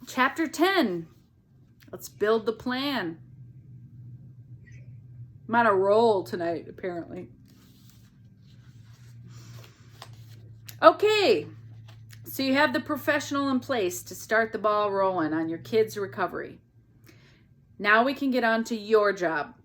Chapter 10. Let's build the plan. I'm on a roll tonight, apparently. Okay, so you have the professional in place to start the ball rolling on your kids' recovery. Now we can get on to your job.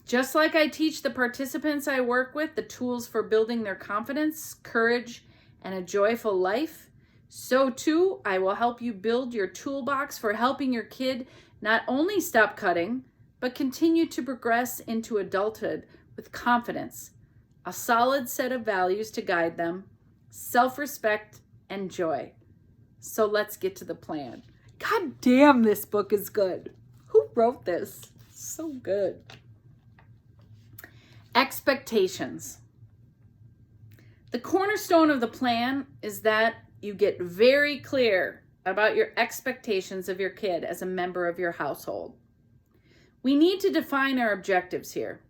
Just like I teach the participants I work with the tools for building their confidence, courage, and a joyful life, so too I will help you build your toolbox for helping your kid not only stop cutting, but continue to progress into adulthood with confidence, a solid set of values to guide them, self-respect, and joy. So let's get to the plan. God damn, this book is good. Who wrote this? So good. Expectations. The cornerstone of the plan is that you get very clear about your expectations of your kid as a member of your household. We need to define our objectives here.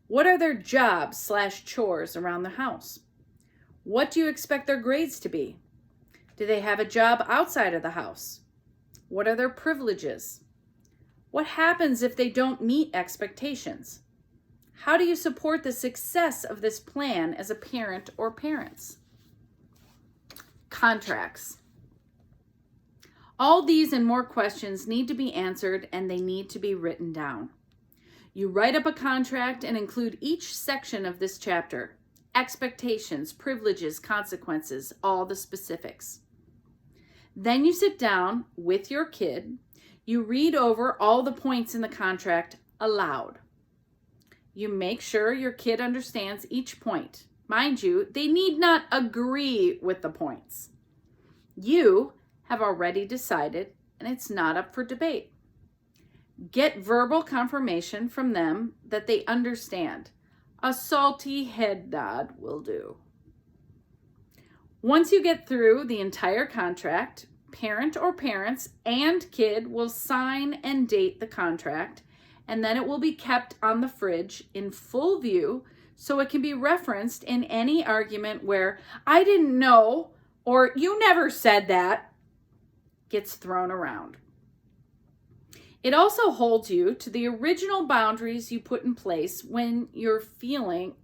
What are their jobs/chores around the house? What do you expect their grades to be? Do they have a job outside of the house? What are their privileges? What happens if they don't meet expectations? How do you support the success of this plan as a parent or parents? Contracts. All these and more questions need to be answered, and they need to be written down. You write up a contract and include each section of this chapter: expectations, privileges, consequences, all the specifics. Then you sit down with your kid. You read over all the points in the contract aloud. You make sure your kid understands each point. Mind you, they need not agree with the points. You have already decided, and it's not up for debate. Get verbal confirmation from them that they understand. A salty head nod will do. Once you get through the entire contract, parent or parents and kid will sign and date the contract, and then it will be kept on the fridge in full view so it can be referenced in any argument where "I didn't know" or "you never said that" gets thrown around. It also holds you to the original boundaries you put in place when you're feeling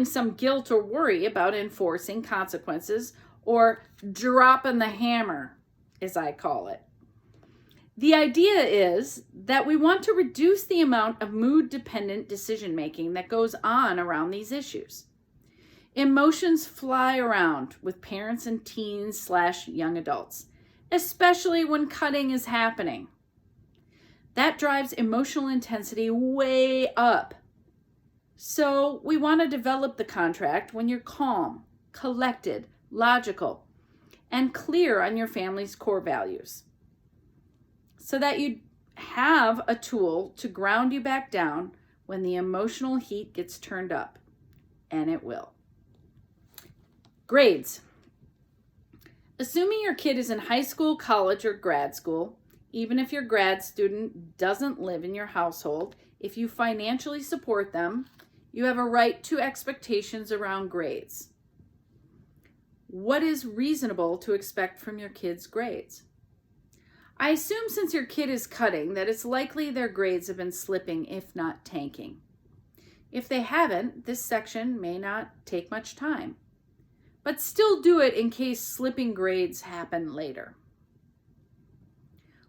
some guilt or worry about enforcing consequences, or dropping the hammer, as I call it. The idea is that we want to reduce the amount of mood-dependent decision-making that goes on around these issues. Emotions fly around with parents and teens/young adults, especially when cutting is happening. That drives emotional intensity way up. So we want to develop the contract when you're calm, collected, logical, and clear on your family's core values, so that you have a tool to ground you back down when the emotional heat gets turned up, and it will. Grades. Assuming your kid is in high school, college, or grad school, even if your grad student doesn't live in your household, if you financially support them, you have a right to expectations around grades. What is reasonable to expect from your kid's grades? I assume since your kid is cutting that it's likely their grades have been slipping, if not tanking. If they haven't, this section may not take much time, but still do it in case slipping grades happen later.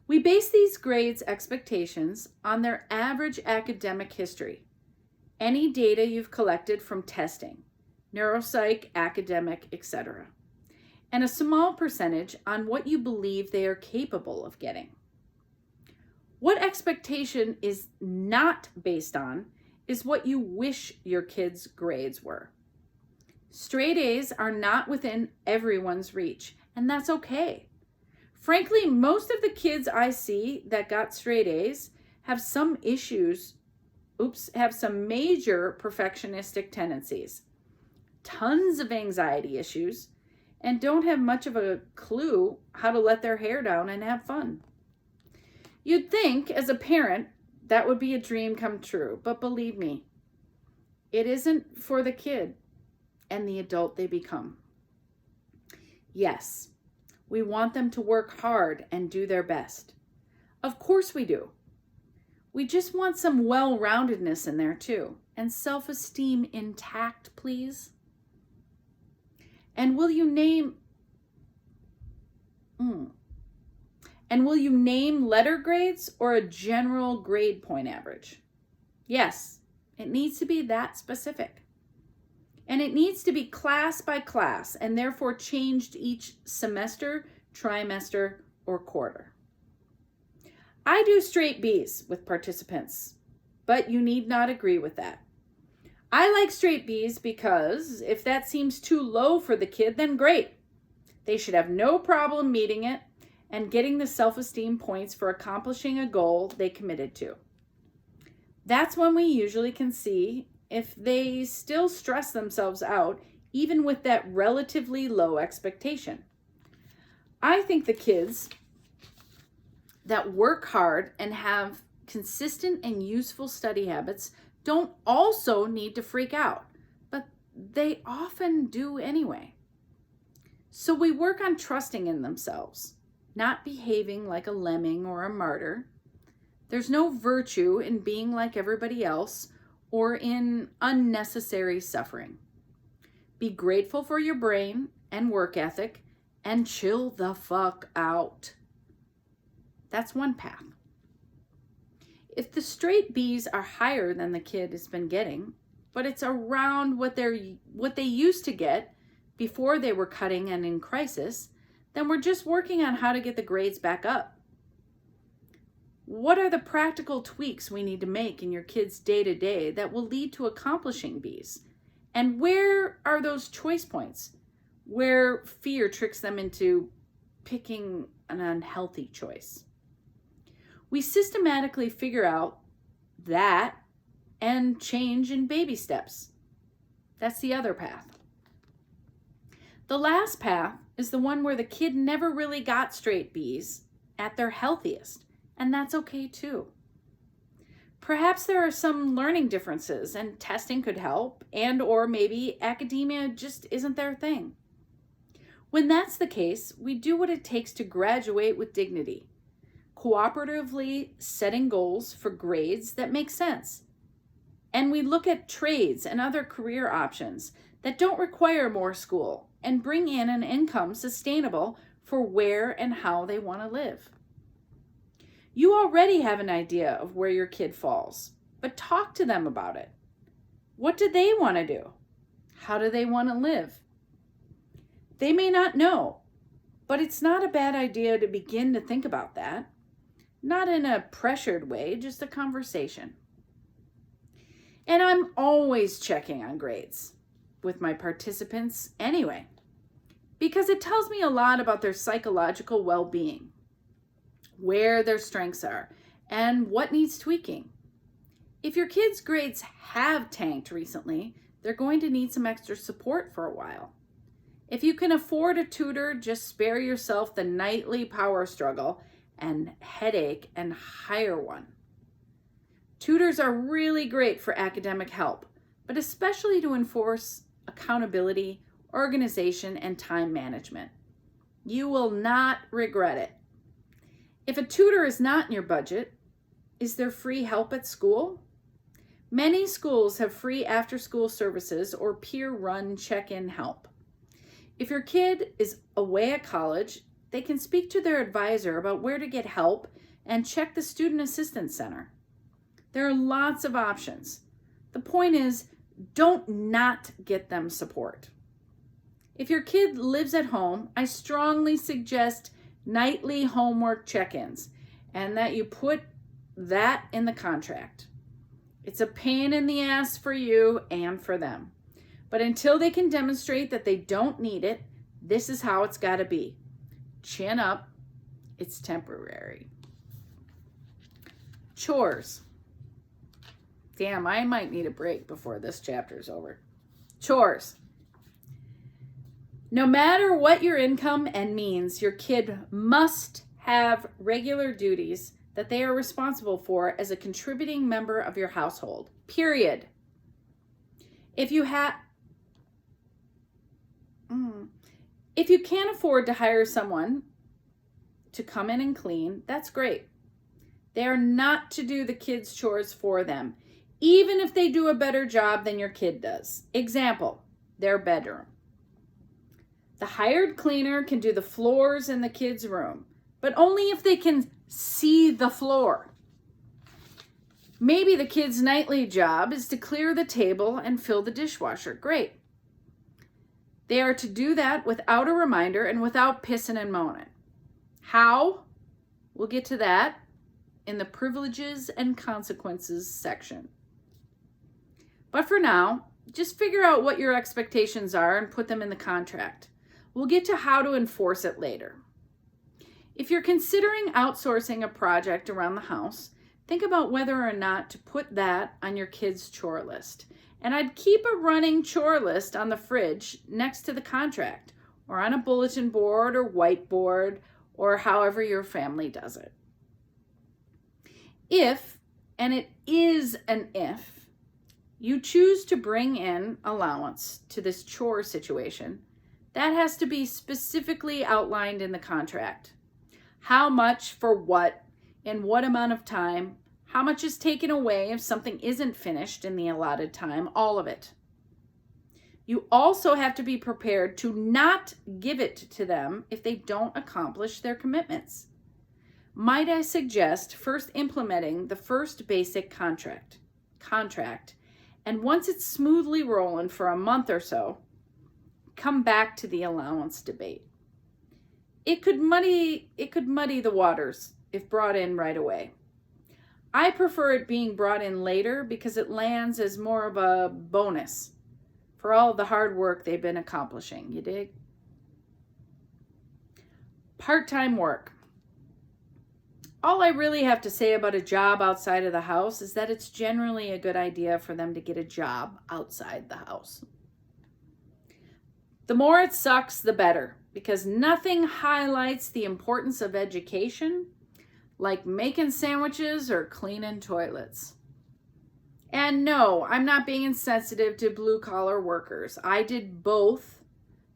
We base these grades expectations on their average academic history, any data you've collected from testing, neuropsych, academic, etc., and a small percentage on what you believe they are capable of getting. What expectation is not based on is what you wish your kids' grades were. Straight A's are not within everyone's reach, and that's okay. Frankly, most of the kids I see that got straight A's have some major perfectionistic tendencies, tons of anxiety issues, and don't have much of a clue how to let their hair down and have fun. You'd think, as a parent, that would be a dream come true, but believe me, it isn't for the kid and the adult they become. Yes, We want them to work hard and do their best. Of course we do. We just want some well-roundedness in there too, and self-esteem intact, please. And will you name letter grades or a general grade point average? Yes, it needs to be that specific. And it needs to be class by class and therefore changed each semester, trimester, or quarter. I do straight B's with participants, but you need not agree with that. I like straight B's because if that seems too low for the kid, then great. They should have no problem meeting it and getting the self-esteem points for accomplishing a goal they committed to. That's when we usually can see if they still stress themselves out, even with that relatively low expectation. I think the kids that work hard and have consistent and useful study habits don't also need to freak out, but they often do anyway. So we work on trusting in themselves, not behaving like a lemming or a martyr. There's no virtue in being like everybody else or in unnecessary suffering. Be grateful for your brain and work ethic and chill the fuck out. That's one path. If the straight B's are higher than the kid has been getting, but it's around what they used to get before they were cutting and in crisis, then we're just working on how to get the grades back up. What are the practical tweaks we need to make in your kids' day-to-day that will lead to accomplishing B's? And where are those choice points where fear tricks them into picking an unhealthy choice? We systematically figure out that and change in baby steps. That's the other path. The last path is the one where the kid never really got straight B's at their healthiest, and that's okay too. Perhaps there are some learning differences and testing could help, and or maybe academia just isn't their thing. When that's the case, we do what it takes to graduate with dignity, cooperatively setting goals for grades that make sense. And we look at trades and other career options that don't require more school and bring in an income sustainable for where and how they want to live. You already have an idea of where your kid falls, but talk to them about it. What do they want to do? How do they want to live? They may not know, but it's not a bad idea to begin to think about that. Not in a pressured way, just a conversation. And I'm always checking on grades with my participants anyway, because it tells me a lot about their psychological well-being, where their strengths are, and what needs tweaking. If your kids' grades have tanked recently, they're going to need some extra support for a while. If you can afford a tutor, just spare yourself the nightly power struggle and headache and hire one. Tutors are really great for academic help, but especially to enforce accountability, organization, and time management. You will not regret it. If a tutor is not in your budget, is there free help at school? Many schools have free after-school services or peer-run check-in help. If your kid is away at college, they can speak to their advisor about where to get help and check the Student Assistance Center. There are lots of options. The point is, don't not get them support. If your kid lives at home, I strongly suggest nightly homework check-ins and that you put that in the contract. It's a pain in the ass for you and for them. But until they can demonstrate that they don't need it, this is how it's got to be. Chin up. It's temporary. Chores. Damn, I might need a break before this chapter's over. Chores. No matter what your income and means, your kid must have regular duties that they are responsible for as a contributing member of your household. Period. If If you can't afford to hire someone to come in and clean, that's great. They are not to do the kids' chores for them, even if they do a better job than your kid does. Example, their bedroom. The hired cleaner can do the floors in the kids' room, but only if they can see the floor. Maybe the kids' nightly job is to clear the table and fill the dishwasher. Great. They are to do that without a reminder and without pissing and moaning. How? We'll get to that in the privileges and consequences section. But for now, just figure out what your expectations are and put them in the contract. We'll get to how to enforce it later. If you're considering outsourcing a project around the house, think about whether or not to put that on your kids' chore list. And I'd keep a running chore list on the fridge next to the contract, or on a bulletin board or whiteboard, or however your family does it. If, and it is an if, you choose to bring in allowance to this chore situation, that has to be specifically outlined in the contract. How much for what, in what amount of time, how much is taken away if something isn't finished in the allotted time, all of it. You also have to be prepared to not give it to them if they don't accomplish their commitments. Might I suggest first implementing the first basic contract, and once it's smoothly rolling for a month or so, come back to the allowance debate. It could muddy the waters if brought in right away. I prefer it being brought in later because it lands as more of a bonus for all of the hard work they've been accomplishing. You dig? Part-time work. All I really have to say about a job outside of the house is that it's generally a good idea for them to get a job outside the house. The more it sucks, the better, because nothing highlights the importance of education like making sandwiches or cleaning toilets. And no, I'm not being insensitive to blue-collar workers. I did both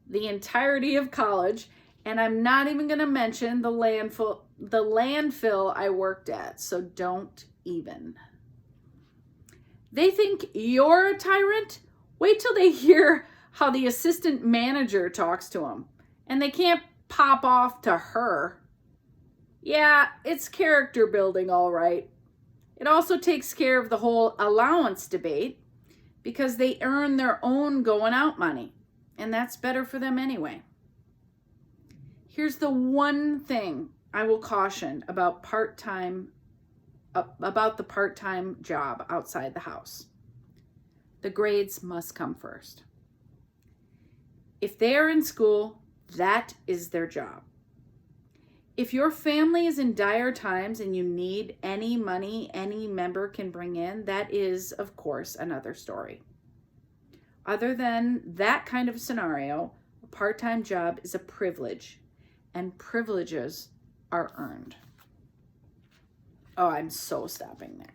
the entirety of college, and I'm not even going to mention the landfill I worked at, so don't even. They think you're a tyrant? Wait till they hear how the assistant manager talks to them, and they can't pop off to her. Yeah, it's character building, all right. It also takes care of the whole allowance debate because they earn their own going out money, and that's better for them anyway. Here's the one thing I will caution about the part-time job outside the house. The grades must come first. If they are in school, that is their job. If your family is in dire times and you need any money any member can bring in, that is, of course, another story. Other than that kind of scenario, a part-time job is a privilege, and privileges are earned. Oh, I'm so stopping there.